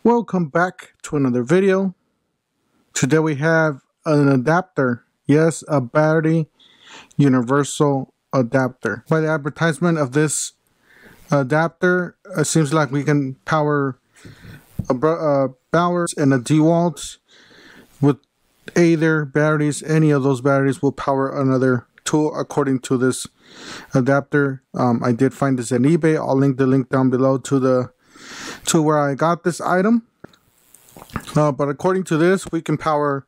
Welcome back to another video. Today we have an adapter. Yes, a battery universal adapter. By the advertisement of this adapter, it seems like we can power a Bauer and a DeWalt with either batteries. Any of those batteries will power another tool according to this adapter. I did find this on eBay. I'll link the link down below to where I got this item. But according to this, we can power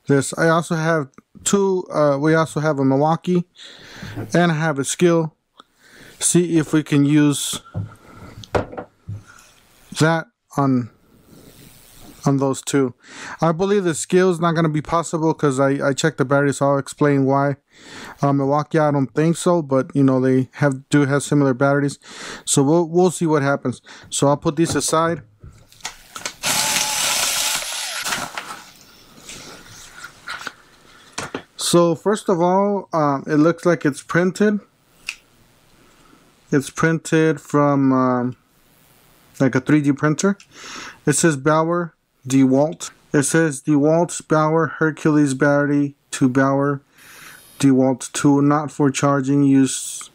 this. I also have two. We also have a Milwaukee, and I have a Skill. See if we can use that on those two. I believe the Skill is not going to be possible because I checked the batteries. So I'll explain why. Milwaukee, I don't think so, but you know they do have similar batteries, so we'll see what happens. So I'll put these aside. So first of all, it looks like it's printed. It's printed from like a 3D printer. It says Bauer DeWalt. It says DeWalt Bauer Hercules battery to Bauer DeWalt tool, not for charging. Uses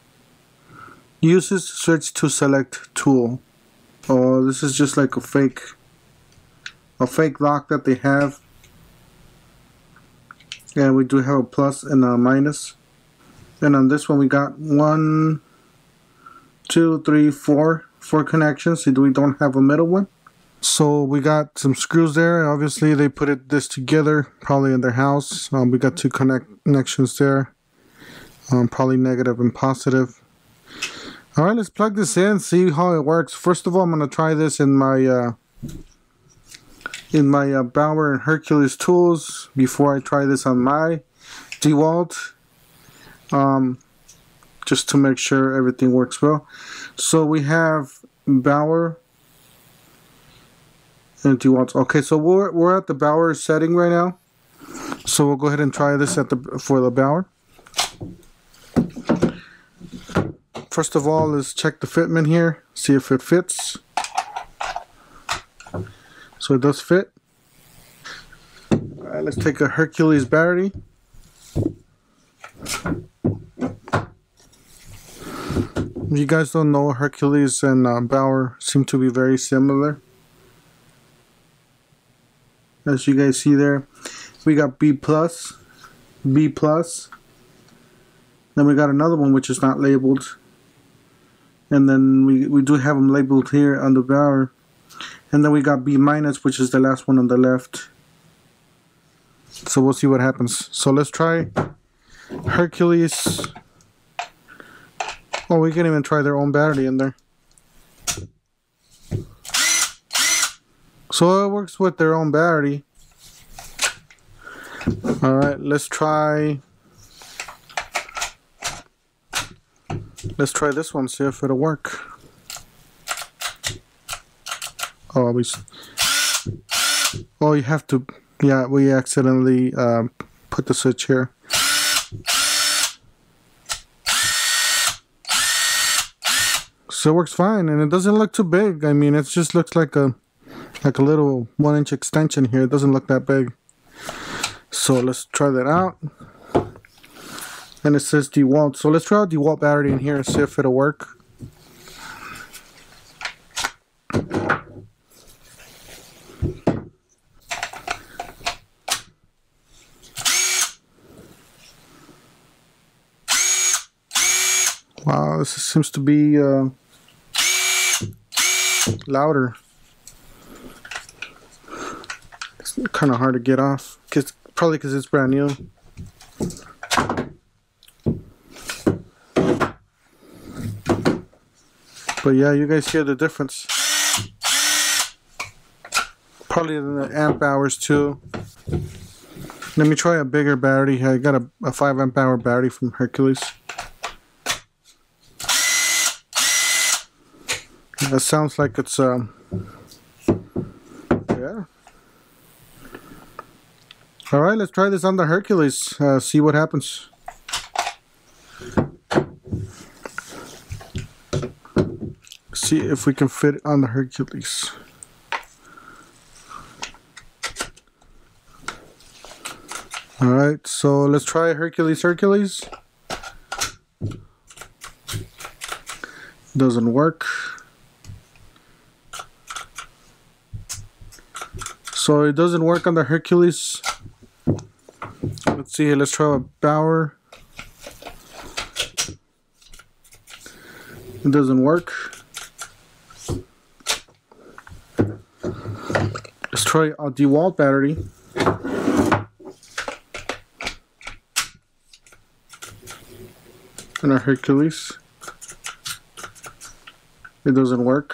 switch to select tool. Oh, this is just like a fake lock that they have. Yeah, we do have a plus and a minus. And on this one we got 1, 2, 3, 4 connections. We don't have a middle one. So we got some screws there. Obviously they put this together probably in their house. We got two connections there. Probably negative and positive. Alright, let's plug this in, see how it works. First of all, I'm going to try this in my Bauer and Hercules tools before I try this on my DeWalt, just to make sure everything works well. So we have Bauer and DeWalt. Okay, so we're at the Bauer setting right now. So we'll go ahead and try this for the Bauer. First of all, let's check the fitment here, see if it fits. So it does fit. Alright, let's take a Hercules battery. If you guys don't know, Hercules and Bauer seem to be very similar. As you guys see there, we got B+, B+. Then we got another one which is not labeled. And then we do have them labeled here on the Bauer. And then we got B-, which is the last one on the left. So we'll see what happens. So let's try Hercules. Oh, we can even try their own battery in there. So it works with their own battery. Alright, let's try this one, see if it'll work. Oh, you have to, yeah, we accidentally put the switch here. So it works fine, and it doesn't look too big. I mean, it just looks like a little 1-inch extension here. It doesn't look that big. So let's try that out. And it says DeWalt. So let's try a DeWalt battery in here and see if it'll work. Wow, this seems to be louder. It's kind of hard to get off, probably because it's brand new. But yeah, you guys hear the difference. Probably the amp hours too. Let me try a bigger battery. I got a 5 amp hour battery from Hercules. That sounds like it's yeah. Alright, let's try this on the Hercules, see what happens. See if we can fit it on the Hercules. Alright, so let's try Hercules. Doesn't work. So it doesn't work on the Hercules. Let's see here, let's try a Bauer. It doesn't work. Let's try a DeWalt battery. And a Hercules. It doesn't work.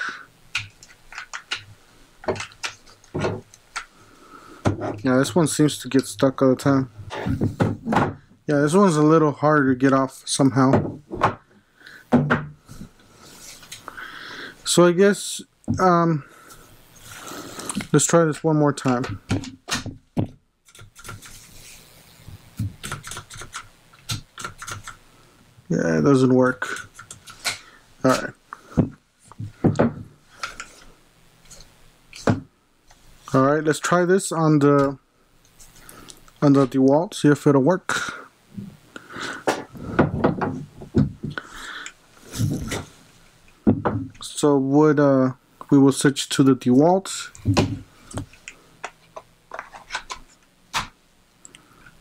Yeah, this one seems to get stuck all the time. Yeah, this one's a little harder to get off somehow. So I guess let's try this one more time. Yeah, it doesn't work. Alright. Alright, let's try this on the DeWalt, see if it'll work. So we will switch to the DeWalt.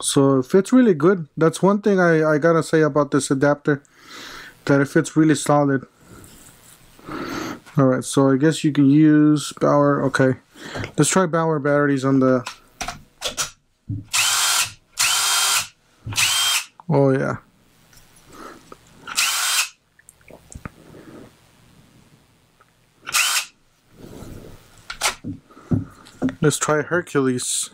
So it fits really good. That's one thing I gotta say about this adapter, that it fits really solid. Alright, so I guess you can use Bauer. Okay, let's try Bauer batteries on the... Oh yeah. Let's try Hercules.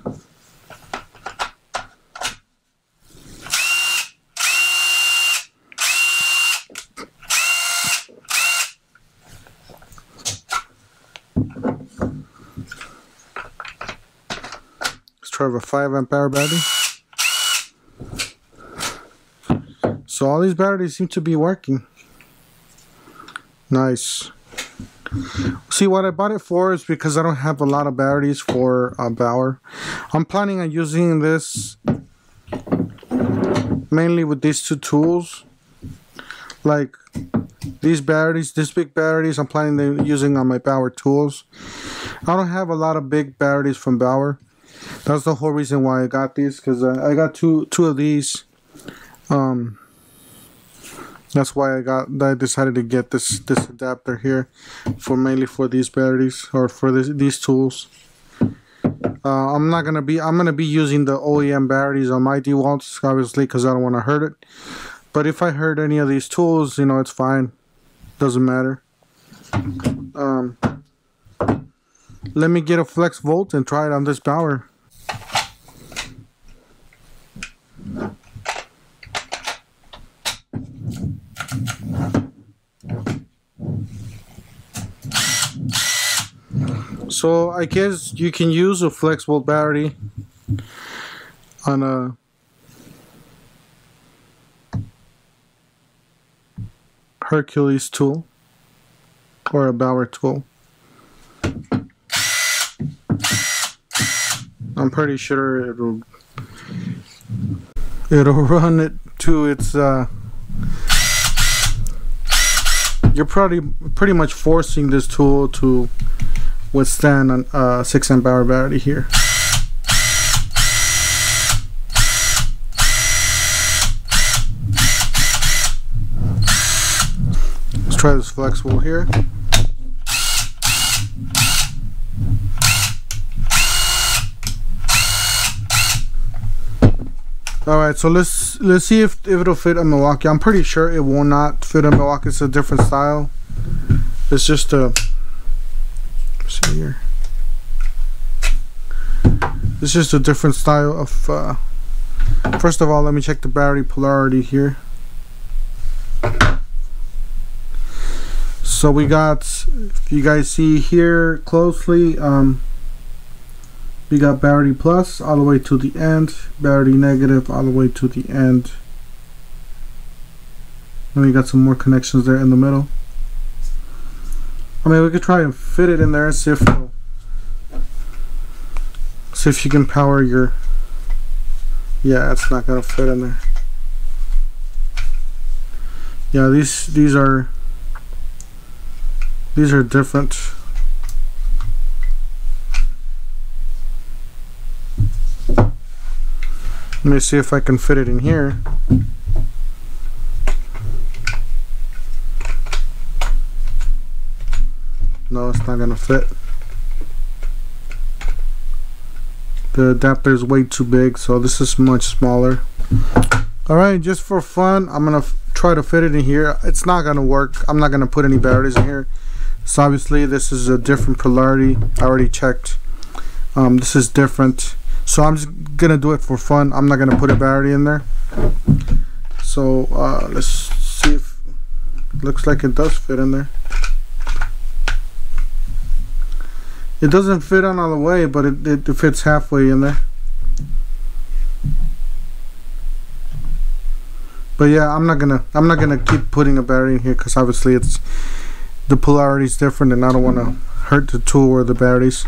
Let's try a 5 amp hour battery. So all these batteries seem to be working. Nice. See, what I bought it for is because I don't have a lot of batteries for Bauer. I'm planning on using this mainly with these two tools. Like these batteries, these big batteries, I'm planning on using on my Bauer tools. I don't have a lot of big batteries from Bauer. That's the whole reason why I got these, because I got two of these. That's why I decided to get this adapter here, mainly for these batteries, or for these tools. I'm gonna be using the OEM batteries on my DeWalts, obviously, because I don't want to hurt it. But if I hurt any of these tools, you know, it's fine. Doesn't matter. Let me get a FlexVolt and try it on this Bauer. So I guess you can use a FlexVolt battery on a Hercules tool or a Bauer tool. I'm pretty sure it'll run it to its you're pretty much forcing this tool to withstand a 6 amp hour battery here. Let's try this FlexVolt here. Alright, so let's see if it'll fit a Milwaukee. I'm pretty sure it will not fit a Milwaukee. It's a different style. It's just a... Let's see here. It's just a different style of... first of all, let me check the battery polarity here. So we got, if you guys see here closely, we got battery plus all the way to the end, battery negative all the way to the end. And we got some more connections there in the middle. I mean, we could try and fit it in there and see if you can power your Yeah, it's not gonna fit in there. Yeah, these are different. Let me see if I can fit it in here. No, it's not gonna fit. The adapter is way too big, so this is much smaller. Alright, just for fun, I'm gonna try to fit it in here. It's not gonna work. I'm not gonna put any batteries in here. So obviously this is a different polarity. I already checked. This is different. So I'm just gonna do it for fun. I'm not gonna put a battery in there. So let's see if it looks like it does fit in there. It doesn't fit on all the way, but it fits halfway in there. But yeah, I'm not gonna keep putting a battery in here because obviously the polarity is different, and I don't want to hurt the tool or the batteries.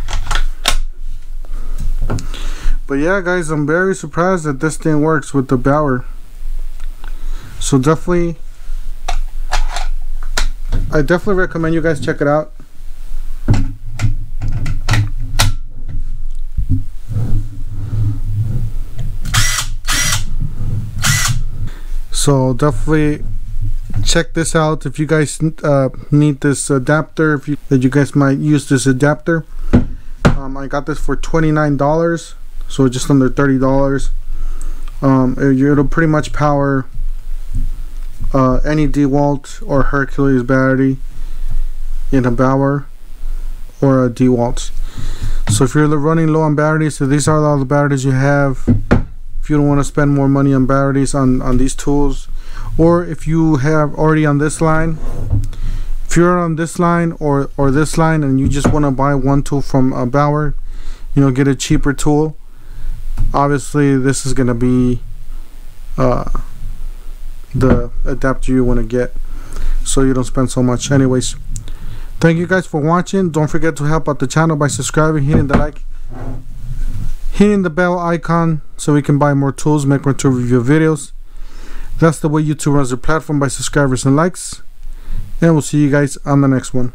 But yeah, guys, I'm very surprised that this thing works with the Bauer. So I definitely recommend you guys check it out. So definitely check this out if you guys need this adapter, that you guys might use this adapter. I got this for $29, so just under $30. It'll pretty much power any DeWalt or Hercules battery in a Bauer or a DeWalt. So if you're running low on batteries, so these are all the batteries you have. If you don't want to spend more money on batteries on these tools, or if you have already on this line, if you're on this line or this line and you just want to buy one tool from a Bauer, you know, get a cheaper tool, obviously this is going to be the adapter you want to get, so you don't spend so much. Anyways, thank you guys for watching. Don't forget to help out the channel by subscribing, hitting the like, hitting the bell icon so we can buy more tools, make more tool review videos. That's the way YouTube runs their platform, by subscribers and likes. And we'll see you guys on the next one.